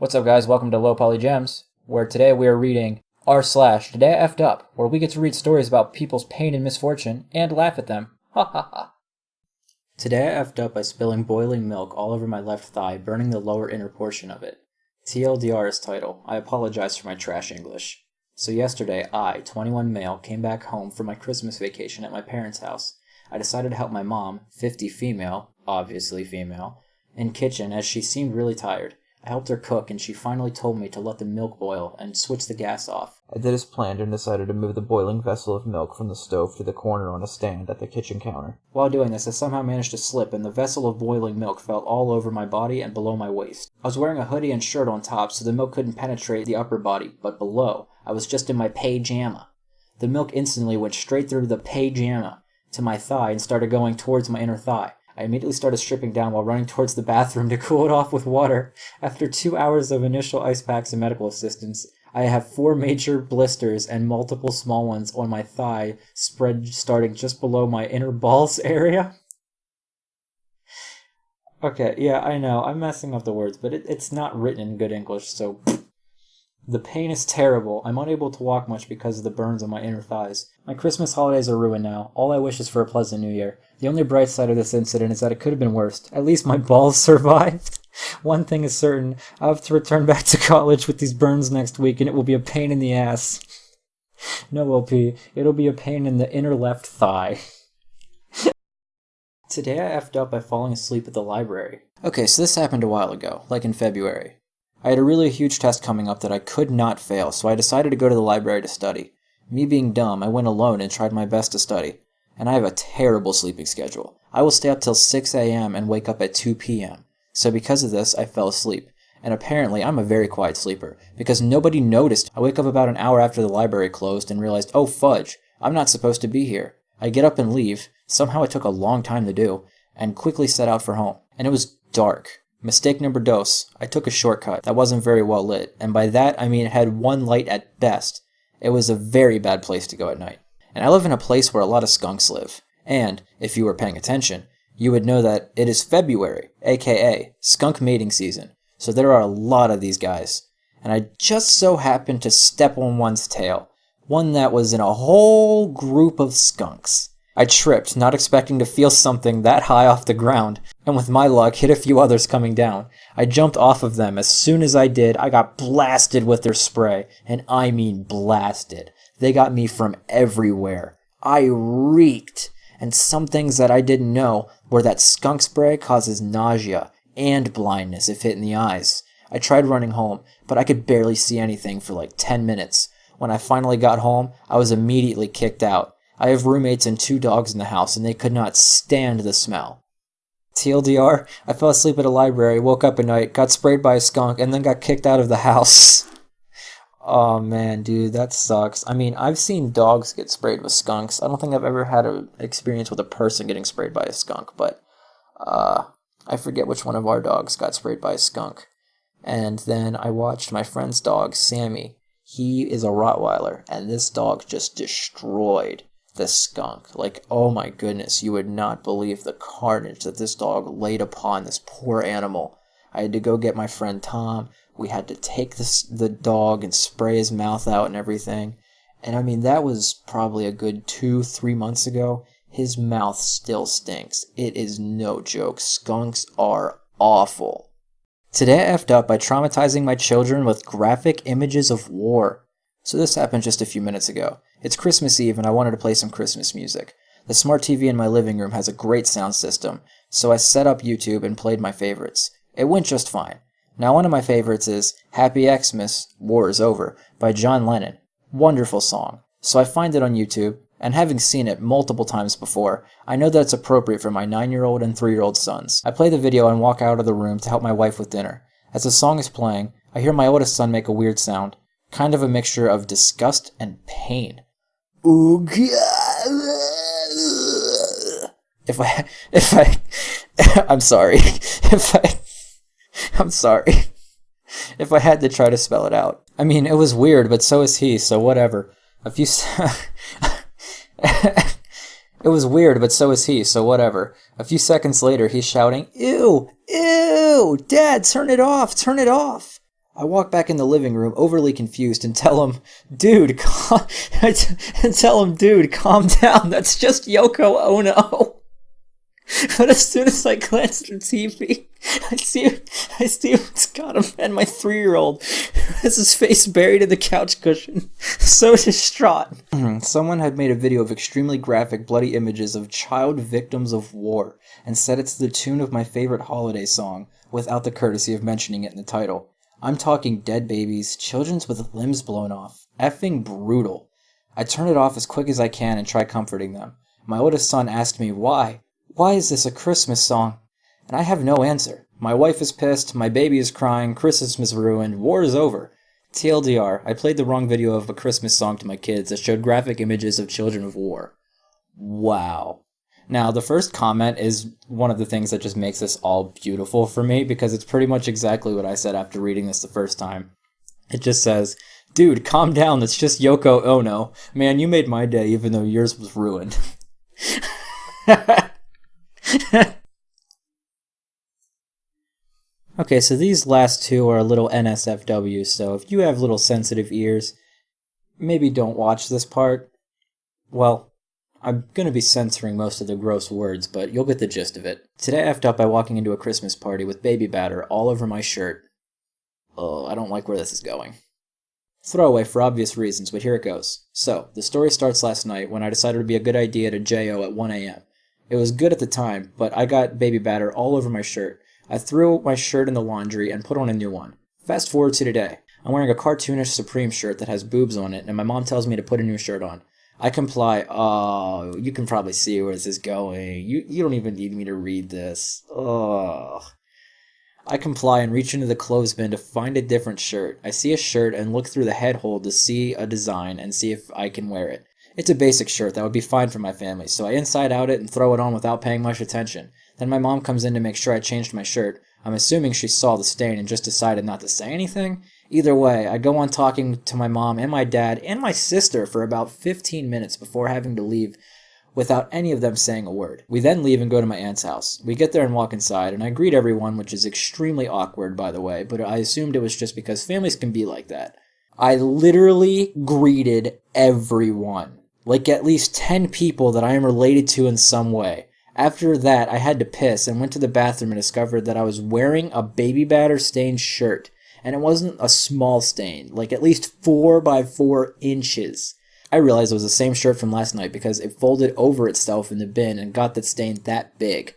What's up, guys? Welcome to Low Poly Gems, where today we are reading r/Today I Effed Up, where we get to read stories about people's pain and misfortune and laugh at them. Ha ha ha. Today I effed up by spilling boiling milk all over my left thigh, burning the lower inner portion of it. TLDR is title. I apologize for my trash English. So yesterday, I, 21 male, came back home from my Christmas vacation at my parents' house. I decided to help my mom, 50 female, obviously female, in kitchen as she seemed really tired. I helped her cook, and she finally told me to let the milk boil and switch the gas off. I did as planned and decided to move the boiling vessel of milk from the stove to the corner on a stand at the kitchen counter. While doing this, I somehow managed to slip, and the vessel of boiling milk fell all over my body and below my waist. I was wearing a hoodie and shirt on top, so the milk couldn't penetrate the upper body, but below, I was just in my pajama. The milk instantly went straight through the pajama to my thigh and started going towards my inner thigh. I immediately started stripping down while running towards the bathroom to cool it off with water. After 2 hours of initial ice packs and medical assistance, I have 4 major blisters and multiple small ones on my thigh, spread starting just below my inner balls area. Okay, yeah, I know, I'm messing up the words, but it's not written in good English, so... The pain is terrible. I'm unable to walk much because of the burns on my inner thighs. My Christmas holidays are ruined now. All I wish is for a pleasant new year. The only bright side of this incident is that it could have been worse. At least my balls survived. One thing is certain. I'll have to return back to college with these burns next week, and it will be a pain in the ass. No, LP. It'll be a pain in the inner left thigh. Today I effed up by falling asleep at the library. Okay, so this happened a while ago, like in February. I had a really huge test coming up that I could not fail, so I decided to go to the library to study. Me being dumb, I went alone and tried my best to study. And I have a terrible sleeping schedule. I will stay up till 6 a.m. and wake up at 2 p.m. So because of this, I fell asleep. And apparently, I'm a very quiet sleeper, because nobody noticed. I wake up about an hour after the library closed and realized, oh fudge, I'm not supposed to be here. I get up and leave, somehow it took a long time to do, and quickly set out for home. And it was dark. Mistake number dos, I took a shortcut that wasn't very well lit, and by that I mean it had one light at best. It was a very bad place to go at night. And I live in a place where a lot of skunks live. And, if you were paying attention, you would know that it is February, aka skunk mating season, so there are a lot of these guys. And I just so happened to step on one's tail, one that was in a whole group of skunks. I tripped, not expecting to feel something that high off the ground, and with my luck, hit a few others coming down. I jumped off of them. As soon as I did, I got blasted with their spray, and I mean blasted. They got me from everywhere. I reeked, and some things that I didn't know were that skunk spray causes nausea and blindness if hit in the eyes. I tried running home, but I could barely see anything for like 10 minutes. When I finally got home, I was immediately kicked out. I have roommates and 2 dogs in the house, and they could not stand the smell. TLDR, I fell asleep at a library, woke up at night, got sprayed by a skunk, and then got kicked out of the house. Oh man, dude, that sucks. I mean, I've seen dogs get sprayed with skunks. I don't think I've ever had an experience with a person getting sprayed by a skunk, but I forget which one of our dogs got sprayed by a skunk. And then I watched my friend's dog, Sammy. He is a Rottweiler, and this dog just destroyed the skunk. Like, oh my goodness, you would not believe the carnage that this dog laid upon this poor animal. I had to go get my friend Tom. We had to take the dog and spray his mouth out and everything. And I mean, that was probably a good 2-3 months ago. His mouth still stinks. It is no joke. Skunks are awful. Today I effed up by traumatizing my children with graphic images of war. So this happened just a few minutes ago. It's Christmas Eve and I wanted to play some Christmas music. The smart TV in my living room has a great sound system, so I set up YouTube and played my favorites. It went just fine. Now one of my favorites is Happy Xmas, War is Over by John Lennon. Wonderful song. So I find it on YouTube, and having seen it multiple times before, I know that it's appropriate for my 9-year-old and 3-year-old sons. I play the video and walk out of the room to help my wife with dinner. As the song is playing, I hear my oldest son make a weird sound, kind of a mixture of disgust and pain. Oh God. I'm sorry. I'm sorry. If I had to try to spell it out. I mean, it was weird, but so is he, so whatever. It was weird, but so is he, so whatever. A few seconds later, he's shouting, "Ew! Ew! Dad, turn it off! Turn it off!" I walk back in the living room, overly confused, and tell him, dude, calm down. That's just Yoko Ono. But as soon as I glance at the TV, I see what's got him and my 3-year-old has his face buried in the couch cushion, so distraught. Someone had made a video of extremely graphic, bloody images of child victims of war and set it to the tune of my favorite holiday song, without the courtesy of mentioning it in the title. I'm talking dead babies, children with limbs blown off. Effing brutal. I turn it off as quick as I can and try comforting them. My oldest son asked me why. Why is this a Christmas song? And I have no answer. My wife is pissed, my baby is crying, Christmas is ruined, war is over. TLDR, I played the wrong video of a Christmas song to my kids that showed graphic images of children of war. Wow. Now, the first comment is one of the things that just makes this all beautiful for me, because it's pretty much exactly what I said after reading this the first time. It just says, dude, calm down, that's just Yoko Ono. Man, you made my day even though yours was ruined. Okay, so these last two are a little NSFW, so if you have little sensitive ears, maybe don't watch this part. Well, I'm going to be censoring most of the gross words, but you'll get the gist of it. Today I effed up by walking into a Christmas party with baby batter all over my shirt. Oh, I don't like where this is going. Throwaway for obvious reasons, but here it goes. So, the story starts last night when I decided it would be a good idea to JO at 1 a.m. It was good at the time, but I got baby batter all over my shirt. I threw my shirt in the laundry and put on a new one. Fast forward to today. I'm wearing a cartoonish Supreme shirt that has boobs on it, and my mom tells me to put a new shirt on. I comply. Oh, you can probably see where this is going. You don't even need me to read this. Ugh. I comply and reach into the clothes bin to find a different shirt. I see a shirt and look through the head hole to see a design and see if I can wear it. It's a basic shirt that would be fine for my family, so I inside out it and throw it on without paying much attention. Then my mom comes in to make sure I changed my shirt. I'm assuming she saw the stain and just decided not to say anything. Either way, I go on talking to my mom and my dad and my sister for about 15 minutes before having to leave without any of them saying a word. We then leave and go to my aunt's house. We get there and walk inside, and I greet everyone, which is extremely awkward, by the way, but I assumed it was just because families can be like that. I literally greeted everyone. Like at least 10 people that I am related to in some way. After that, I had to piss and went to the bathroom and discovered that I was wearing a baby batter stained shirt. And it wasn't a small stain, like at least 4 by 4 inches. I realized it was the same shirt from last night because it folded over itself in the bin and got that stain that big.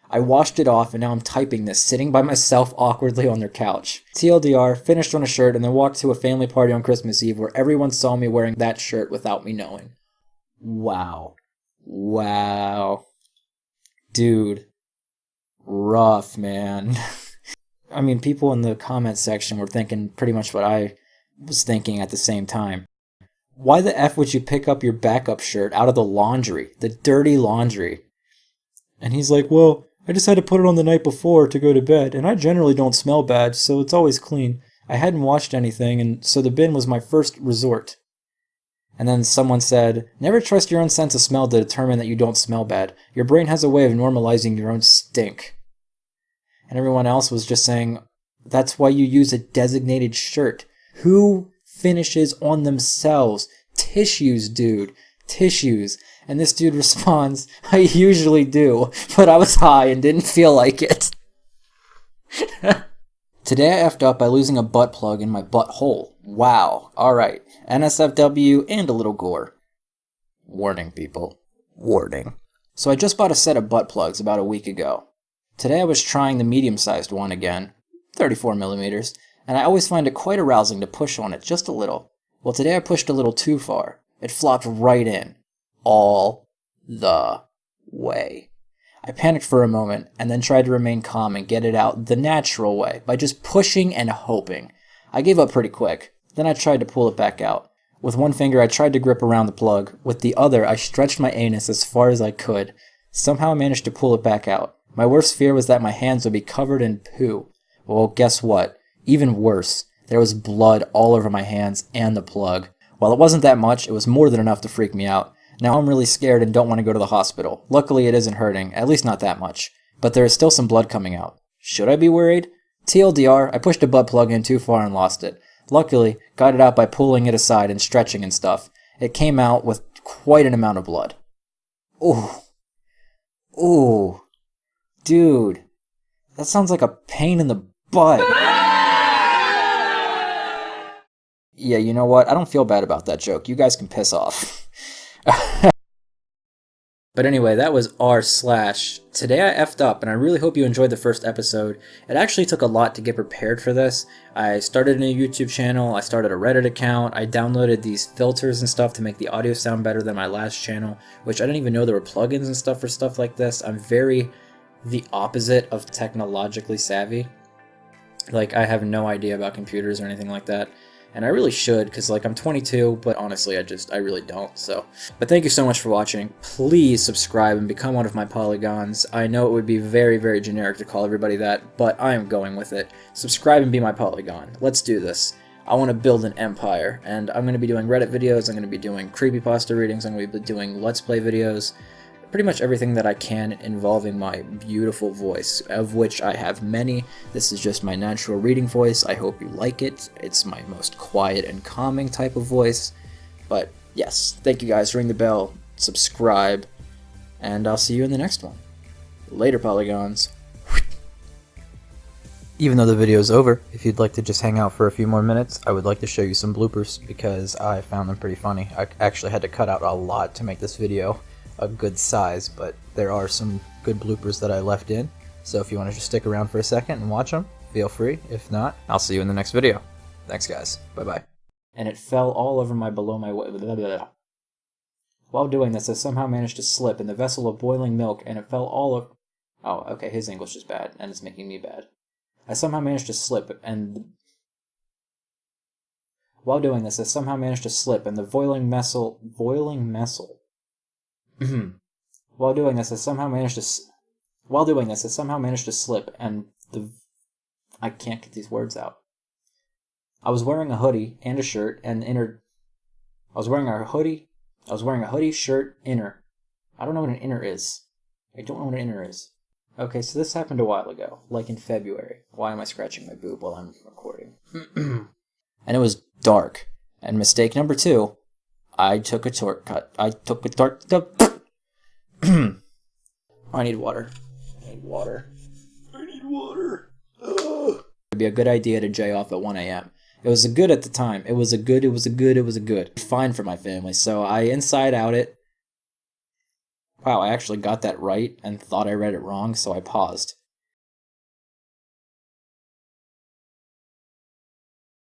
I washed it off and now I'm typing this, sitting by myself awkwardly on their couch. TLDR, finished on a shirt and then walked to a family party on Christmas Eve where everyone saw me wearing that shirt without me knowing. Wow. Wow. Dude. Rough, man. I mean, people in the comment section were thinking pretty much what I was thinking at the same time. Why the F would you pick up your backup shirt out of the laundry? The dirty laundry. And he's like, well, I just had to put it on the night before to go to bed, and I generally don't smell bad, so it's always clean. I hadn't washed anything, and so the bin was my first resort. And then someone said, never trust your own sense of smell to determine that you don't smell bad. Your brain has a way of normalizing your own stink. And everyone else was just saying, that's why you use a designated shirt. Who finishes on themselves? Tissues, dude. Tissues. And this dude responds, I usually do, but I was high and didn't feel like it. Today I effed up by losing a butt plug in my butthole. Wow. Alright. NSFW and a little gore. Warning, people. Warning. So I just bought a set of butt plugs about a week ago. Today I was trying the medium-sized one again, 34 millimeters, and I always find it quite arousing to push on it just a little. Well, today I pushed a little too far. It flopped right in. All the way. I panicked for a moment, and then tried to remain calm and get it out the natural way, by just pushing and hoping. I gave up pretty quick. Then I tried to pull it back out. With one finger I tried to grip around the plug. With the other I stretched my anus as far as I could. Somehow I managed to pull it back out. My worst fear was that my hands would be covered in poo. Well, guess what? Even worse. There was blood all over my hands and the plug. While it wasn't that much, it was more than enough to freak me out. Now I'm really scared and don't want to go to the hospital. Luckily it isn't hurting, at least not that much. But there is still some blood coming out. Should I be worried? TLDR, I pushed a butt plug in too far and lost it. Luckily, got it out by pulling it aside and stretching and stuff. It came out with quite an amount of blood. Ooh. Ooh. Dude. That sounds like a pain in the butt. Yeah, you know what? I don't feel bad about that joke. You guys can piss off. But anyway, that was r/. Today I effed up, and I really hope you enjoyed the first episode. It actually took a lot to get prepared for this. I started a new YouTube channel, I started a Reddit account, I downloaded these filters and stuff to make the audio sound better than my last channel, which I didn't even know there were plugins and stuff for stuff like this. I'm very the opposite of technologically savvy. Like, I have no idea about computers or anything like that. And I really should, because like I'm 22, but honestly I really don't. So, but thank you so much for watching. Please subscribe and become one of my polygons. I know it would be very, very generic to call everybody that, but I am going with it. Subscribe and be my polygon. Let's do this. I want to build an empire, and I'm going to be doing Reddit videos, I'm going to be doing creepypasta readings, I'm going to be doing Let's Play videos, pretty much everything that I can involving my beautiful voice, of which I have many. This is just my natural reading voice. I hope you like it. It's my most quiet and calming type of voice. But yes, thank you guys. Ring the bell, subscribe, and I'll see you in the next one. Later, polygons. Even though the video is over, if you'd like to just hang out for a few more minutes, I would like to show you some bloopers because I found them pretty funny. I actually had to cut out a lot to make this video a good size, but there are some good bloopers that I left in. So if you want to just stick around for a second and watch them, feel free. If not, I'll see you in the next video. Thanks, guys. Bye-bye. And it fell all over my below my way. While doing this, I somehow managed to slip in the vessel of boiling milk, and it fell all over. Oh, okay, his English is bad, and it's making me bad. I somehow managed to slip, and while doing this, I somehow managed to slip, and the boiling messel. While doing this, I somehow managed to slip, and the. I can't get these words out. I was wearing a hoodie and a shirt, and inner. I was wearing a hoodie, shirt, inner. I don't know what an inner is. Okay, so this happened a while ago, like in February. Why am I scratching my boob while I'm recording? And it was dark. And mistake number 2, I took a shortcut. I need water. Ugh. It'd be a good idea to jay off at 1 a.m. It was a good at the time. It was a good. Fine for my family, so I inside out it. Wow, I actually got that right and thought I read it wrong, so I paused.